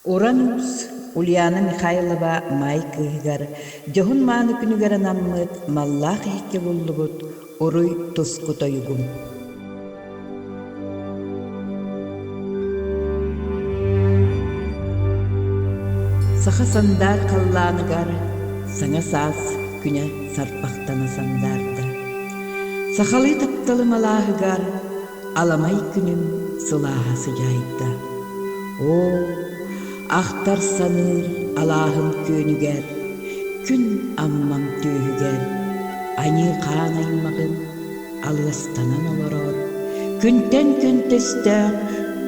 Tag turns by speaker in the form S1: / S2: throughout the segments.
S1: Уранус Ульяна Михайлова майкыгар жохун мааны күнүгөр анаммыт маллах икке буллубут уруй тускутойгум. Саха сандар каллааныгар саңа саас күнө сарпактана сандарда. Сахалы тапталы малаахыгар аламай күнүм сылаахасы жайда. О, ахтар саныр алаахым көнүгер, күн аммам төөгер, ани каанаймагын алыстанан олорор, күнтен күнтесте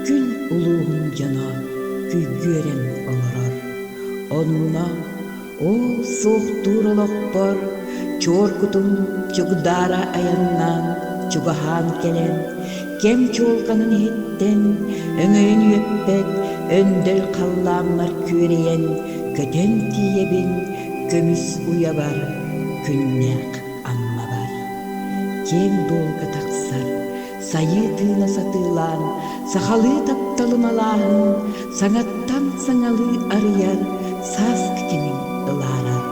S1: күн улуун жана күйгөрен олорор. Онна о суохтуур олокпор, чоркутум чугдара аяннан чугахан келен, кем чолганын хеттен өңөйүн үөппет өндөл қалламар көрейен, көтен тиебин көмүс уябар, күннәк амма бар. Кем долга тақсар, сайы тыына сатылан, сахалы тапталы малаахын, саңаттан саңалы арыяр, сас китинин ыларар.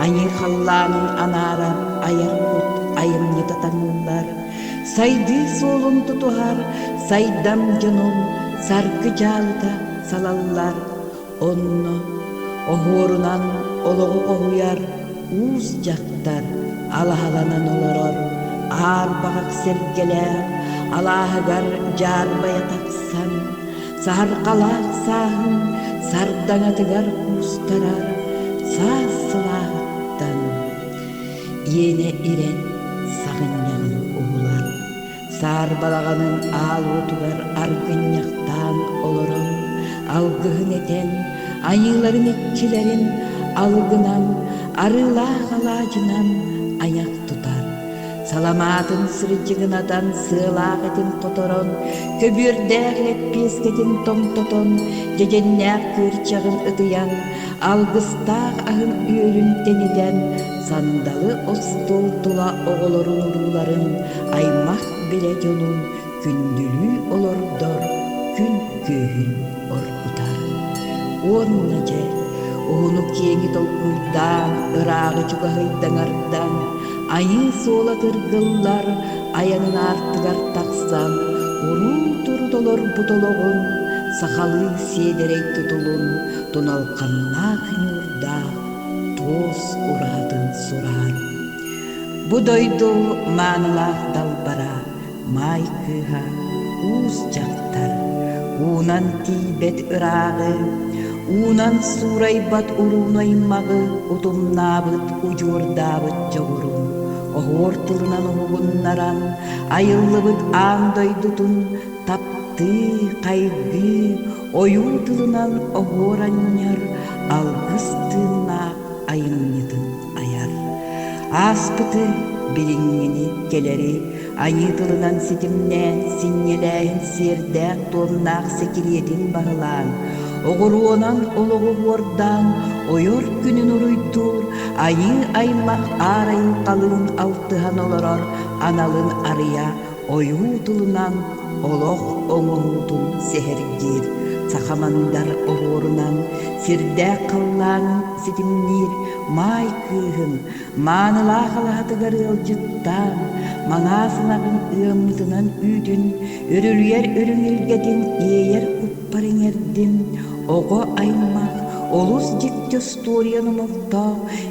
S1: Ани халланын анарар, аяр кут айымны татанылар, сайды солун тутугар, сайдам жонун, саркы жалыта салаллар. Онно оғорунан олоғу оғуяр, уз жақтар алахаланан олорор, ар бағақ сергелер, алахагар жарбая тақсан, сарқалар сағын, сардаңатыгар кустарар, саз сылағыттан. Ене ирен сағыннянын оғулар, сар балағанын ал отугар аргынняқтан олорон, алгыгын етен, айыларын иккилерин алгынан, арылақ алажынан аяқ тұтар. Саламатын сырыжығынадан сылақ етін қоторон, көбірдәғілет пескетін томтотон, жеденнәқ көрчағын ұтыян, алгыстақ ағын үйірін тенеден, сандалы остол тула оғылырын ұруларын, аймақ біле жонун, күнділі олордор, күн көгін оркутар. Онна жер, оғыну кеңі толкурдан, ырағы чугағыйдаңардан, айы сола тыргыллар, аянын артыгар тақсан, уру турдолор бутологун, сахалы седерей тутулун, тоналқаннақ нурда, тоз урадын сурар. Будойду маанылақ далбара, май кыға, уз жақтар, унан тибет ырағы, унан сурайбат урунаймағы, утумнабыт, ужурдабыт жоғырун. Оғор тылынан оғыннаран, айыллыбыт андойдутун, тапты, қайғы, ойу тылынан оғоранняр, алғыз тылна айыннетін аяр. Аспыты билингени келери, айы тылынан сетімнен, синнеләйін сердәк тоннақ секелетін бағылан, оғыруынан олығы ордан, ойор күнін ұруйдур, айы аймақ арайын қалын алтыған оларар, аналын ария, ойу тұлынан, олық оңындың сәхергер, сақамандар оғырынан, сірдә қаллан сетімнер, май күйін, маныла қалатығар ылжыттан, маңасынағын ұйымытынан үйдін, өрілер өріңілгетін ейер құппарын ердім, оғы аймақ, олус жекті сторияны мұлта,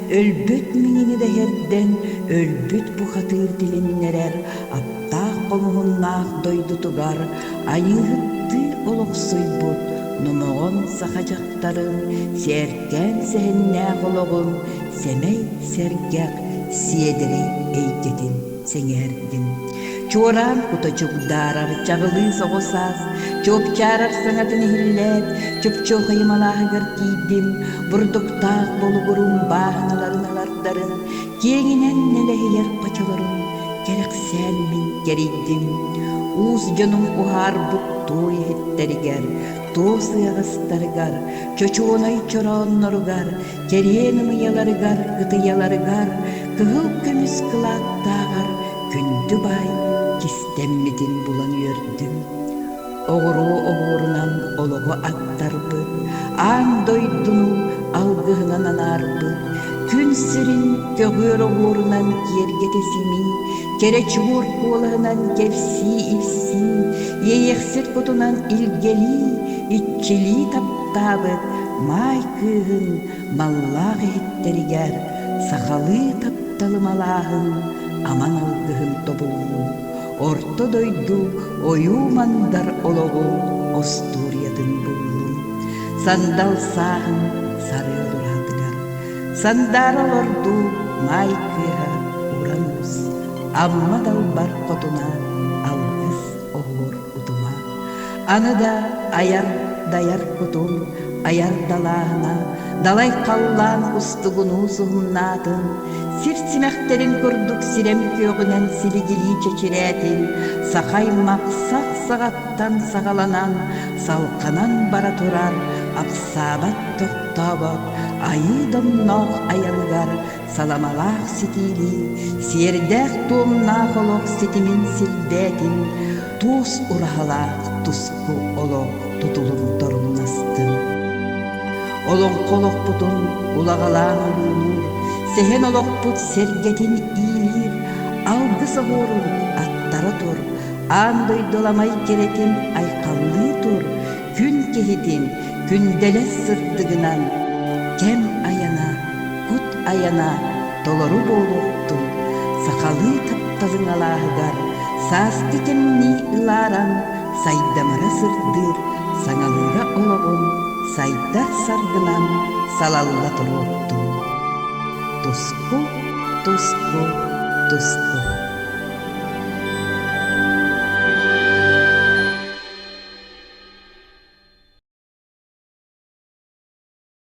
S1: өлбіт меңені дәхерден, өлбіт бұқатыр тіліннерер, аптақ қолығыннақ дойды тұғар, айығытты олықсый бұд, нұмығын сақа жақтарын, сәркен сәхіннә қолығын, сәмей сәргәк, седері әйкетін сәңердін. Чоран кута чугдарар, чағылы соғысас, чоп-чарар саңатын хиллет, чоп-чоқай малағығыр кейдім, бұрдықтақ болуғырын бағыналарын алардарын, кеңінен нәләйер қачаларын, керексән мен керейдім. Уз жонун ухар бұттой хеттерігер, тосы ағыстарығар, чочуонай чороннорығар, керен ұмыяларығар, ғытыяларығар, кығыл көміс қылаттағар, күнді бай, кистеммеден булан өрдім. Оғыру оғырынан олығы аттарбы, ан дойдуну алгыһынан анаарбы, күн сирин көгөр оғуорунан киерге тесими, кере чугур куолаһынан кевси ивси, еехсет кутунан илгели, итчили таптаабыт, май кыыһын маллаах эһиттеригэр, сахалы тапталымалааһын аман алгыһын тобуллу, орто дойду ойуу мандар олоҕу Остурьятын буллум. Сандал сааһын сары олураатыгар, сандар олорду май кыыһа уранус, амма далбар хотуна алгыс оҕур утума. Аны да аяр даяр кутун, аяр далааһына, далай қаллаан устугуну суһуннаатын, сирсимэхтерин курдук сирем күйөгүнэн силигилии чечирээти, сахаймак сақ-сағаттан сағаланан, салқанан бара турар, апсаабат тохтобот, айы домноох аялыгар, саламалаах ситили, сиэрдээх туомнаах олох ситимин силбэтин, туус урахалаах туску олох тутулун торуннастын. Олоң-қолоқ бұтын улагалаан олуунур, сехен олоқпут сергетин иилир, алгыс оғорун аттара тур, андай доламай керетин айқаллыы тур, күн кехитин, күнделес сырдыгынан, кем аяна, кут аяна, толору болуқтун, сақалы тапталың алааһыгар, саасты темни ылааран, сайдамара сырдыр, саңалыра олоғун, сайдар саргынан салалла туруоттун. Туску, туску, туску.